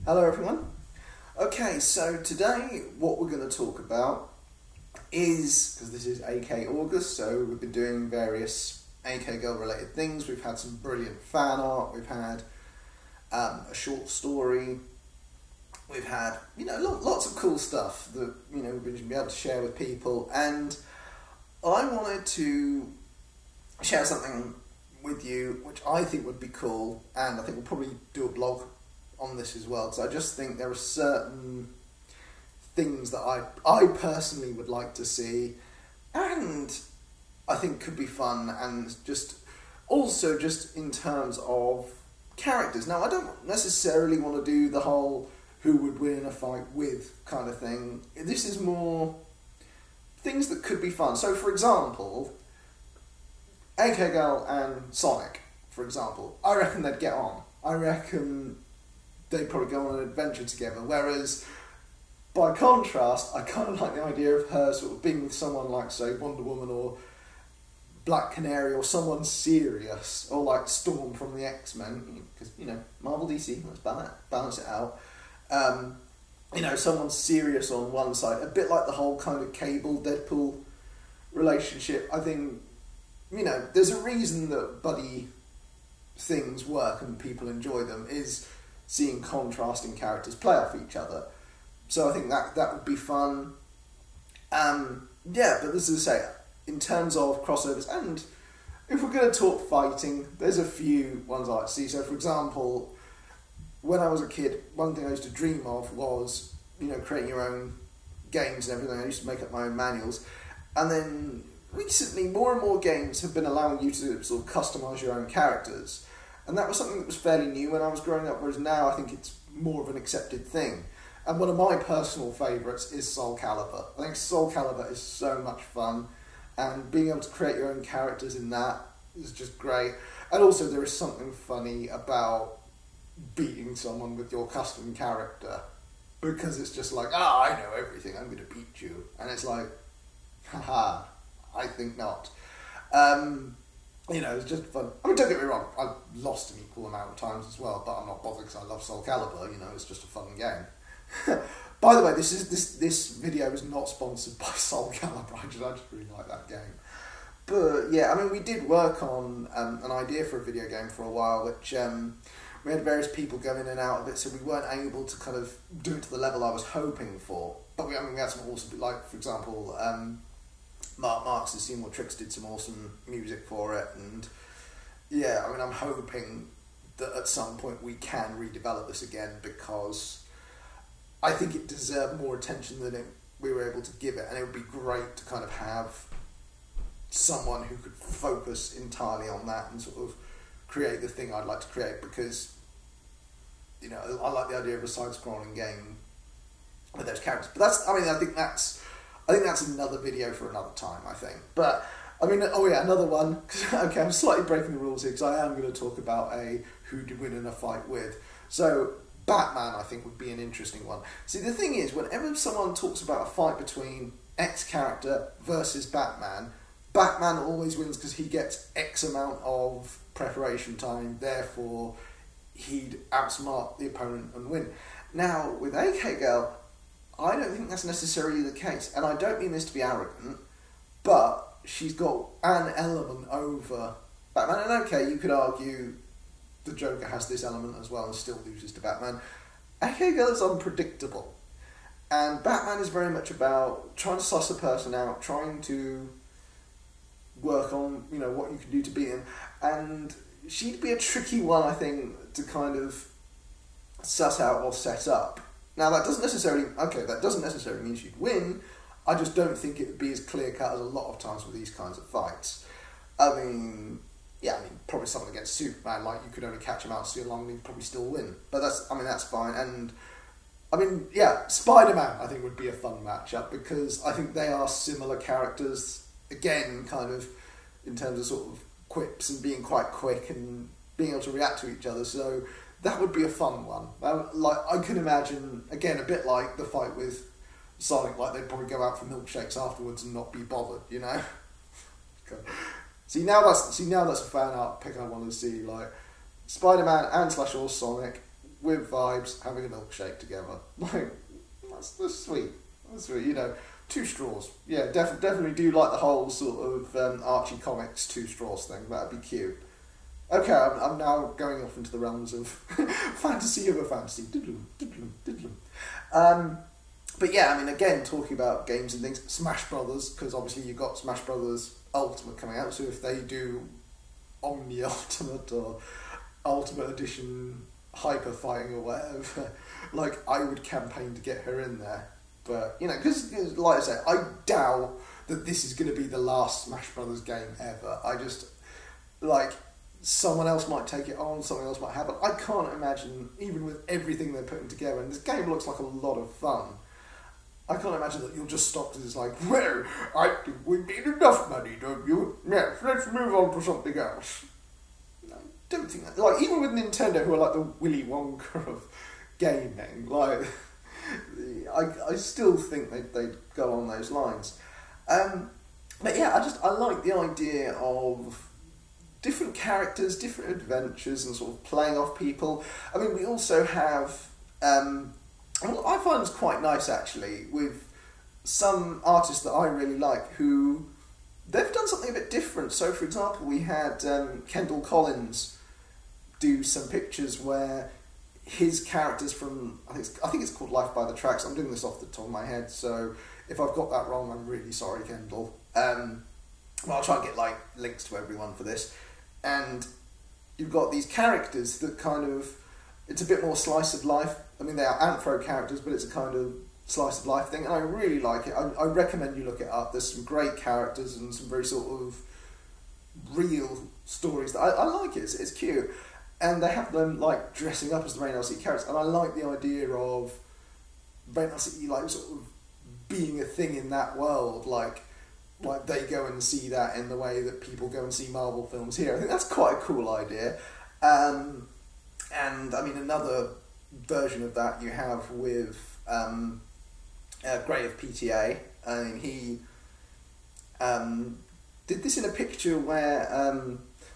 Hello everyone. Okay, so today what we're going to talk about is, because this is AK August, so we've been doing various AK Girl related things. We've had some brilliant fan art, we've had a short story, we've had, lots of cool stuff that, we've been able to share with people, and I wanted to share something with you which I think would be cool, and I think we'll probably do a blog on this as well, because I just think there are certain things that I personally would like to see, and I think could be fun, and just in terms of characters. Now, I don't necessarily want to do the whole who would win in a fight with kind of thing. This is more things that could be fun. So, for example, AK Girl and Sonic, for example, I reckon they'd get on. I reckon they'd probably go on an adventure together, whereas by contrast, I kind of like the idea of her sort of being with someone like, say, Wonder Woman or Black Canary, or someone serious, or like Storm from the X-Men, because, Marvel DC, let's balance it out. Someone serious on one side, a bit like the whole kind of Cable Deadpool relationship. I think, there's a reason that buddy things work and people enjoy them, is seeing contrasting characters play off each other. So I think that would be fun. But as I say, in terms of crossovers, and if we're going to talk fighting, there's a few ones I like to see. So, for example, when I was a kid, one thing I used to dream of was, creating your own games and everything. I used to make up my own manuals. And then recently, more and more games have been allowing you to sort of customise your own characters. And that was something that was fairly new when I was growing up, whereas now I think it's more of an accepted thing. And one of my personal favourites is Soul Calibur. I think Soul Calibur is so much fun, and being able to create your own characters in that is just great. And also there is something funny about beating someone with your custom character, because it's just like, I know everything, I'm going to beat you. And it's like, haha, I think not. It's just fun. I mean, don't get me wrong, I've lost an equal amount of times as well, but I'm not bothered because I love Soul Calibur, it's just a fun game. By the way, this video is not sponsored by Soul Calibur, I just really like that game. But yeah, I mean, we did work on an idea for a video game for a while, which we had various people go in and out of it, so we weren't able to kind of do it to the level I was hoping for. But we had some awesome, like, for example, Mark Marks' Seymour Tricks did some awesome music for it, and yeah, I mean, I'm hoping that at some point we can redevelop this again, because I think it deserved more attention than we were able to give it, and it would be great to kind of have someone who could focus entirely on that and sort of create the thing I'd like to create, because I like the idea of a side-scrolling game with those characters. But I think that's another video for another time, I think. But, another one. Okay, I'm slightly breaking the rules here, because I am going to talk about who to win in a fight with. So, Batman, I think, would be an interesting one. See, the thing is, whenever someone talks about a fight between X character versus Batman, Batman always wins because he gets X amount of preparation time, therefore he'd outsmart the opponent and win. Now, with AK Girl, I don't think that's necessarily the case, and I don't mean this to be arrogant, but she's got an element over Batman, and okay, you could argue the Joker has this element as well and still loses to Batman. AK Girl is unpredictable, and Batman is very much about trying to suss a person out, trying to work on, what you can do to beat him, and she'd be a tricky one, I think, to kind of suss out or set up. Now, that doesn't necessarily mean she'd win. I just don't think it would be as clear-cut as a lot of times with these kinds of fights. Probably someone against Superman, like, you could only catch him out so long and he'd probably still win. But that's fine. And, Spider-Man, I think, would be a fun matchup, because I think they are similar characters, again, kind of, in terms of sort of quips and being quite quick and being able to react to each other. So that would be a fun one. I can imagine, again, a bit like the fight with Sonic, like they'd probably go out for milkshakes afterwards and not be bothered, Okay. See now that's a fan art pick I want to see, like Spider-Man and / or Sonic with vibes, having a milkshake together. Like, that's sweet. That's sweet, you know. 2 straws. Yeah, definitely do like the whole sort of Archie Comics 2 straws thing. That'd be cute. Okay, I'm now going off into the realms of fantasy over fantasy. But yeah, I mean, again, talking about games and things, Smash Brothers, because obviously you've got Smash Brothers Ultimate coming out, so if they do Omni Ultimate or Ultimate Edition Hyper Fighting or whatever, like, I would campaign to get her in there. But, you know, because, like I said, I doubt that this is going to be the last Smash Brothers game ever. I just, like, someone else might take it on, someone else might have it. I can't imagine, even with everything they're putting together, and this game looks like a lot of fun, I can't imagine that you'll just stop because it's like, well, I think we made enough money, don't you? Yes, let's move on to something else. I don't think that, like, even with Nintendo, who are like the Willy Wonka of gaming, like, I still think they'd go on those lines. But yeah, I like the idea of different characters, different adventures, and sort of playing off people. I mean, we also have, I find this quite nice actually, with some artists that I really like who, they've done something a bit different. So for example, we had Kendall Collins do some pictures where his characters from, I think it's called Life by the Tracks. I'm doing this off the top of my head, so if I've got that wrong, I'm really sorry, Kendall. Well, I'll try and get like links to everyone for this. And you've got these characters that kind of, it's a bit more slice of life. I mean, they are anthro characters, but it's a kind of slice of life thing, and I really like it. I recommend you look it up. There's some great characters and some very sort of real stories that I like it. It's cute. And they have them like dressing up as the Reynard City characters, and I like the idea of Reynard City like sort of being a thing in that world, like they go and see that in the way that people go and see Marvel films here. I think that's quite a cool idea. And I mean, another version of that you have with Gray of PTA. I mean, he did this in a picture where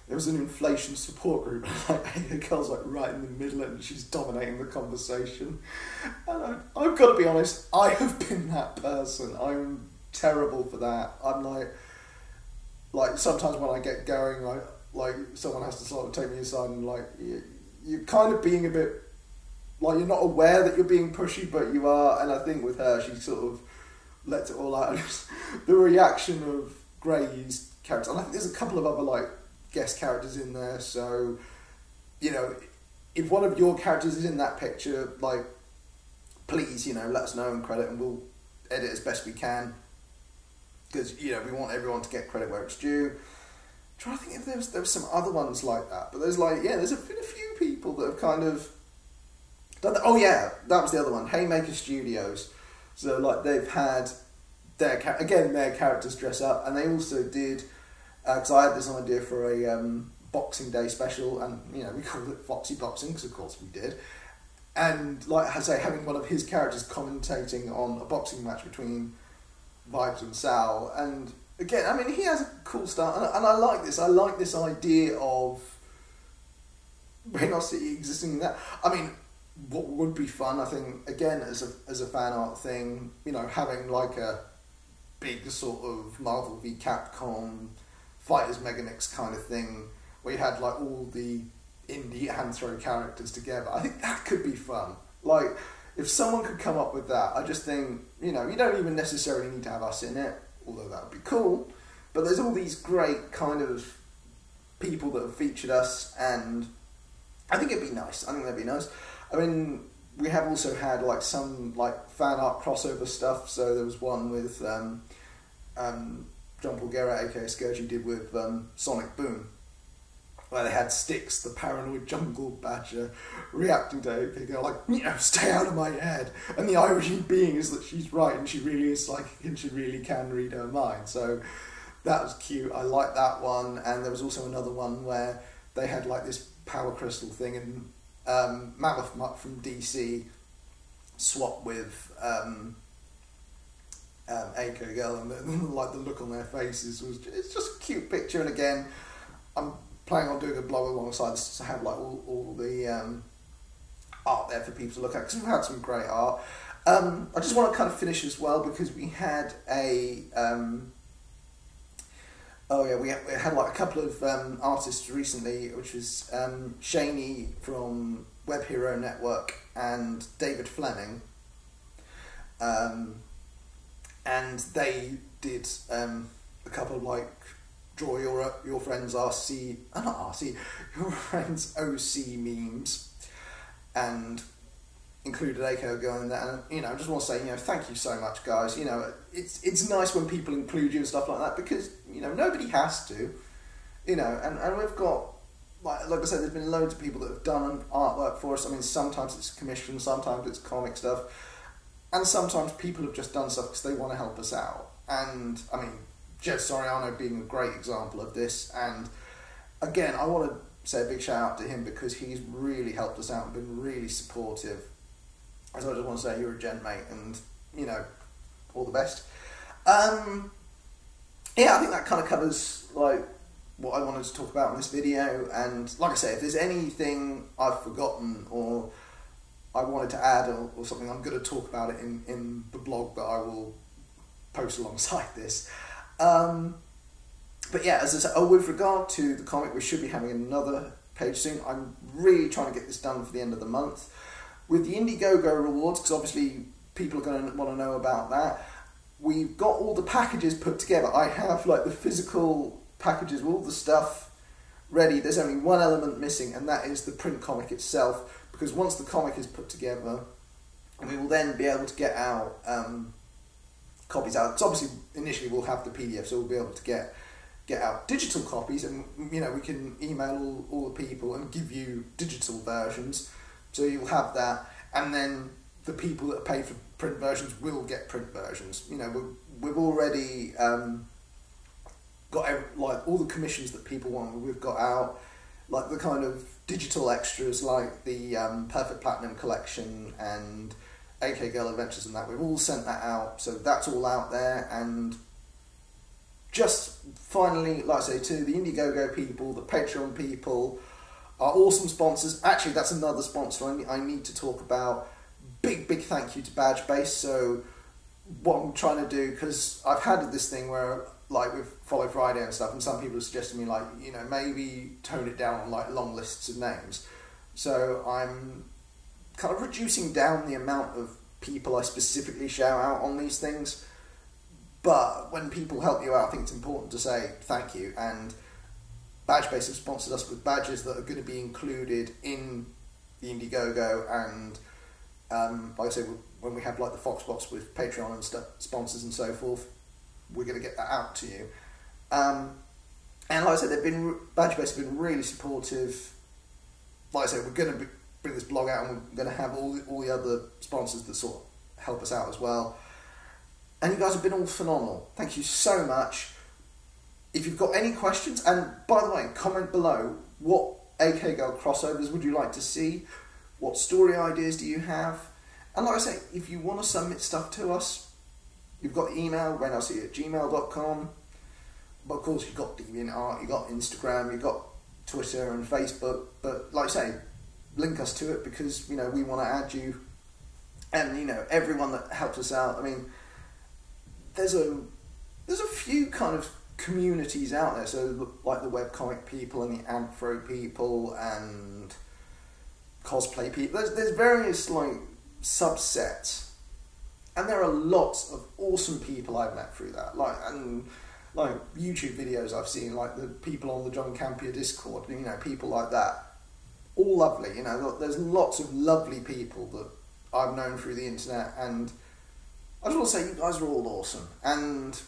there was an inflation support group, and like the girl's like right in the middle, and she's dominating the conversation. And I've got to be honest, I have been that person. I'm terrible for that. I'm like sometimes when I get going, like someone has to sort of take me aside and like you're kind of being a bit like, you're not aware that you're being pushy, but you are. And I think with her, she sort of lets it all out. The reaction of Gray's character, and I think there's a couple of other like guest characters in there, so you know, if one of your characters is in that picture, like, please, you know, let us know and credit, and we'll edit as best we can, because, you know, we want everyone to get credit where it's due. I'm trying to think if there was some other ones like that, but there's like, yeah, there's been a few people that have kind of done that. Oh yeah, that was the other one, Haymaker Studios. So like they've had their characters dress up, and they also did, because I had this idea for a Boxing Day special, and you know, we called it Foxy Boxing because of course we did. And like I say, having one of his characters commentating on a boxing match between Vibes and Sal, and again, I mean, he has a cool style, and I like this. I like this idea of Reynard City existing in that. I mean, what would be fun, I think, again, as a fan art thing, you know, having like a big sort of Marvel v Capcom Fighters Megamix kind of thing, where you had like all the indie anthro characters together. I think that could be fun. Like, if someone could come up with that, I just think, you know, you don't even necessarily need to have us in it, although that would be cool, but there's all these great kind of people that have featured us, and I think it'd be nice. I think that'd be nice. I mean, we have also had like some like fan art crossover stuff, so there was one with John Paul Guerra, aka Scourgy, did with Sonic Boom, where they had Styx, the paranoid jungle badger, reacting to Haymaker, like, you know, stay out of my head. And the irony being is that she's right, and she really is psychic, and she really can read her mind. So that was cute. I like that one. And there was also another one where they had like this power crystal thing, and Mammoth Mutt from DC swapped with AK Girl, and like the look on their faces it's just a cute picture. And again, I'm planning on doing a blog alongside this to have like all the art there for people to look at, because we've had some great art. I just want to kind of finish as well, because we had a we had like a couple of artists recently, which was Shaney from Web Hero Network and David Fleming, and they did a couple of like draw your friends RC, not RC, your friends OC memes, and included AKO Girl in that. And you know, I just want to say, you know, thank you so much, guys. You know, it's nice when people include you and stuff like that, because you know nobody has to, you know, and we've got like I said, there's been loads of people that have done artwork for us. I mean, sometimes it's commission, sometimes it's comic stuff, and sometimes people have just done stuff because they want to help us out. And I mean, Jed Soriano being a great example of this. And again, I want to say a big shout out to him, because he's really helped us out and been really supportive. So I just want to say you're a gent, mate, and you know, all the best. Yeah, I think that kind of covers like what I wanted to talk about in this video. And like I say, if there's anything I've forgotten or I wanted to add or something, I'm going to talk about it in the blog that I will post alongside this. But yeah, as I said, with regard to the comic, we should be having another page soon. I'm really trying to get this done for the end of the month. With the Indiegogo rewards, because obviously people are going to want to know about that, we've got all the packages put together. I have like the physical packages with all the stuff ready. There's only one element missing, and that is the print comic itself, because once the comic is put together, we will then be able to get out copies out. Because obviously initially we'll have the PDF, so we'll be able to get out digital copies, and you know, we can email all the people and give you digital versions. So you'll have that, and then the people that pay for print versions will get print versions. You know, we've already got like all the commissions that people want. We've got out like the kind of digital extras, like the Perfect Platinum Collection and AK Girl Adventures and that. We've all sent that out, so that's all out there. And just finally, like I say, to the Indiegogo people, the Patreon people, our awesome sponsors. Actually, that's another sponsor I need to talk about. Big thank you to Badge Base. So what I'm trying to do, because I've had this thing where like with Follow Friday and stuff, and some people have suggested me like, you know, maybe tone it down on like long lists of names. So I'm kind of reducing down the amount of people I specifically shout out on these things. But when people help you out, I think it's important to say thank you. And Badge Base have sponsored us with badges that are going to be included in the Indiegogo, and like I say, when we have like the Foxbox with Patreon and stuff, sponsors and so forth, we're going to get that out to you. And like I said, Badge Base have been really supportive. Like I said, we're going to bring this blog out, and we're going to have all the other sponsors that sort of help us out as well. And you guys have been all phenomenal. Thank you so much. If you've got any questions, and by the way, comment below, what AK Girl crossovers would you like to see? What story ideas do you have? And like I say, if you want to submit stuff to us, you've got the email, reynard@gmail.com. But of course, you've got DeviantArt, you've got Instagram, you've got Twitter and Facebook. But like I say, link us to it, because you know, we want to add you. And you know, everyone that helps us out. I mean, there's a few kind of communities out there, so like the webcomic people and the anthro people and cosplay people. There's various like subsets, and there are lots of awesome people I've met through that. Like YouTube videos I've seen, like the people on the John Campier Discord, you know, people like that. All lovely, you know. There's lots of lovely people that I've known through the internet, and I just want to say you guys are all awesome. And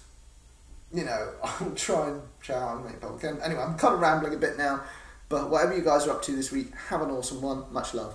you know, I'll try and shout out and make public. Anyway, I'm kind of rambling a bit now, but whatever you guys are up to this week, have an awesome one. Much love.